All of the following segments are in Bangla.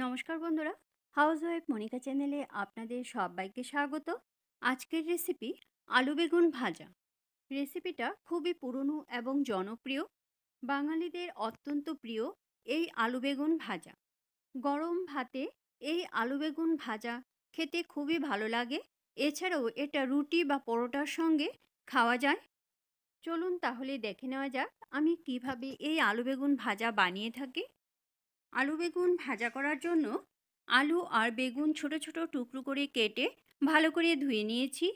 নমস্কার বন্ধুরা, হাউসওয়াইফ মনিকা চ্যানেলে আপনাদের সবাইকে স্বাগত। আজকের রেসিপি আলু বেগুন ভাজা। রেসিপিটা খুবই পুরনো এবং জনপ্রিয়, বাঙালিদের অত্যন্ত প্রিয় এই আলু বেগুন ভাজা। গরম ভাতে এই আলু বেগুন ভাজা খেতে খুবই ভালো লাগে। এছাড়াও এটা রুটি বা পরোটার সঙ্গে খাওয়া যায়। চলুন তাহলে দেখে নেওয়া যাক আমি কিভাবে এই আলু বেগুন ভাজা বানিয়ে থাকি। আলু বেগুন ভাজা করার জন্য আলু আর বেগুন ছোট ছোট টুকরো করে কেটে ভালো করে ধুয়ে নিয়েছি।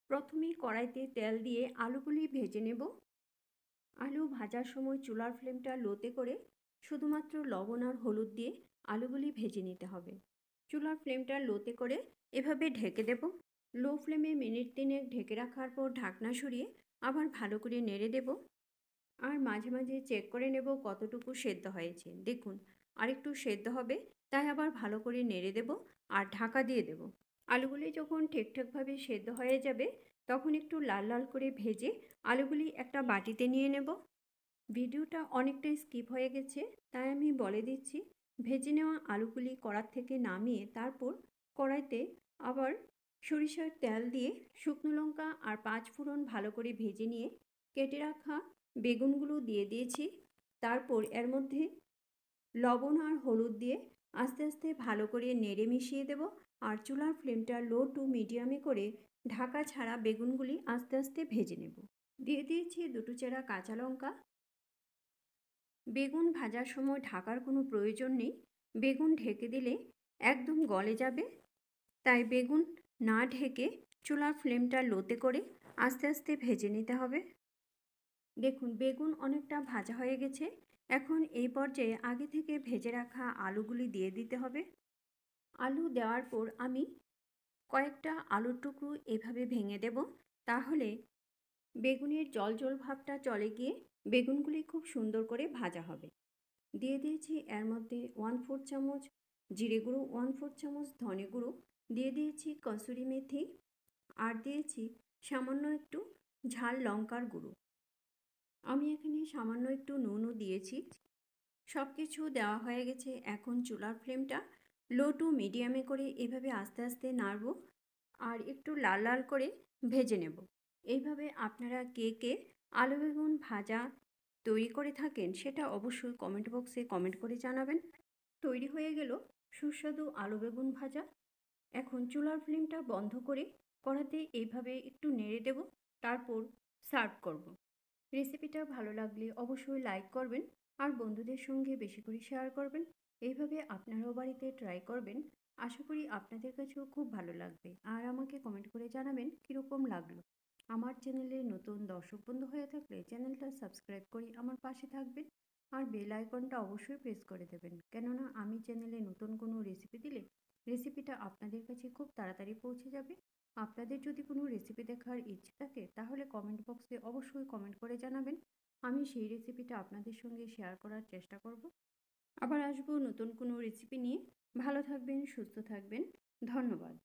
প্রথমেই কড়াইতে তেল দিয়ে আলুগুলি ভেজে নেব। আলু ভাজার সময় চুলার ফ্লেমটা লোতে করে শুধুমাত্র লবণ আর হলুদ দিয়ে আলুগুলি ভেজে নিতে হবে। চুলার ফ্লেমটা লোতে করে এভাবে ঢেকে দেব। লো ফ্লেমে মিনিট 3 ঢেকে রাখার পর ঢাকনা সরিয়ে আবার ভালো করে নেড়ে দেব। আর মাঝে মাঝে চেক করে নেব কতটুকু সেদ্ধ হয়েছে। দেখুন আরেকটু সেদ্ধ হবে, তাই আবার ভালো করে নেড়ে দেব আর ঢাকা দিয়ে দেব। আলুগুলি যখন ঠিকঠাকভাবে সেদ্ধ হয়ে যাবে তখন একটু লাল লাল করে ভেজে আলুগুলি একটা বাটিতে নিয়ে নেব। ভিডিওটা অনেকটাই স্কিপ হয়ে গেছে, তাই আমি বলে দিচ্ছি। ভেজে নেওয়া আলুগুলি কড়ার থেকে নামিয়ে তারপর কড়াইতে আবার সরিষার তেল দিয়ে শুকনো লঙ্কা আর 5 ফোড়ন ভালো করে ভেজে নিয়ে কেটে রাখা বেগুনগুলো দিয়ে দিয়েছি। তারপর এর মধ্যে লবণ আর হলুদ দিয়ে আস্তে আস্তে ভালো করে নেড়ে মিশিয়ে দেব। আর চুলার ফ্লেমটা লো টু মিডিয়ামে করে ঢাকা ছাড়া বেগুনগুলি আস্তে আস্তে ভেজে নেব। দিয়ে দিয়েছি 2 চেরা কাঁচা লঙ্কা। বেগুন ভাজার সময় ঢাকার কোনো প্রয়োজন নেই, বেগুন ঢেকে দিলে একদম গলে যাবে। তাই বেগুন না ঢেকে চুলার ফ্লেমটা লোতে করে আস্তে আস্তে ভেজে নিতে হবে। দেখুন বেগুন অনেকটা ভাজা হয়ে গেছে। এখন এই পর্যায়ে আগে থেকে ভেজে রাখা আলুগুলি দিয়ে দিতে হবে। আলু দেওয়ার পর আমি কয়েকটা আলুর টুকরো এভাবে ভেঙে দেব। তাহলে বেগুনের জল জল ভাবটা চলে গিয়ে বেগুনগুলি খুব সুন্দর করে ভাজা হবে। দিয়ে দিয়েছি এর মধ্যে 1/4 চামচ জিরে গুঁড়ো, 1/4 চামচ ধনে গুঁড়ো, দিয়ে দিয়েছি কসুরি মেথি, আর দিয়েছি সামান্য একটু ঝাল লঙ্কার গুঁড়ো। আমি এখানে সামান্য একটু নুনও দিয়েছি। সব কিছু দেওয়া হয়ে গেছে। এখন চুলার ফ্লেমটা লো টু মিডিয়ামে করে এভাবে আস্তে আস্তে নাড়ব আর একটু লাল লাল করে ভেজে নেব। এইভাবে আপনারা কে কে আলু বেগুন ভাজা তৈরি করে থাকেন সেটা অবশ্যই কমেন্ট বক্সে কমেন্ট করে জানাবেন। তৈরি হয়ে গেল সুস্বাদু আলু বেগুন ভাজা। এখন চুলার ফ্লেমটা বন্ধ করে কড়াতে এইভাবে একটু নেড়ে দেব, তারপর সার্ভ করব। রেসিপিটা ভালো লাগলে অবশ্যই লাইক করবেন আর বন্ধুদের সঙ্গে বেশি করে শেয়ার করবেন। এইভাবে আপনারাও বাড়িতে ট্রাই করবেন। আশা করি আপনাদের কাছেও খুব ভালো লাগবে। আর আমাকে কমেন্ট করে জানাবেন কীরকম লাগলো। আমার চ্যানেলে নতুন দর্শক বন্ধু হয়ে থাকলে চ্যানেলটা সাবস্ক্রাইব করে আমার পাশে থাকবেন আর বেল আইকনটা অবশ্যই প্রেস করে দেবেন, কেননা আমি চ্যানেলে নতুন কোনো রেসিপি দিলে রেসিপিটা আপনাদের কাছে খুব তাড়াতাড়ি পৌঁছে যাবে। আপনাদের যদি কোনো রেসিপি দেখার ইচ্ছে থাকে তাহলে কমেন্ট বক্সে অবশ্যই কমেন্ট করে জানাবেন। আমি সেই রেসিপিটা আপনাদের সঙ্গে শেয়ার করার চেষ্টা করব। আবার আসবো নতুন কোনো রেসিপি নিয়ে। ভালো থাকবেন, সুস্থ থাকবেন। ধন্যবাদ।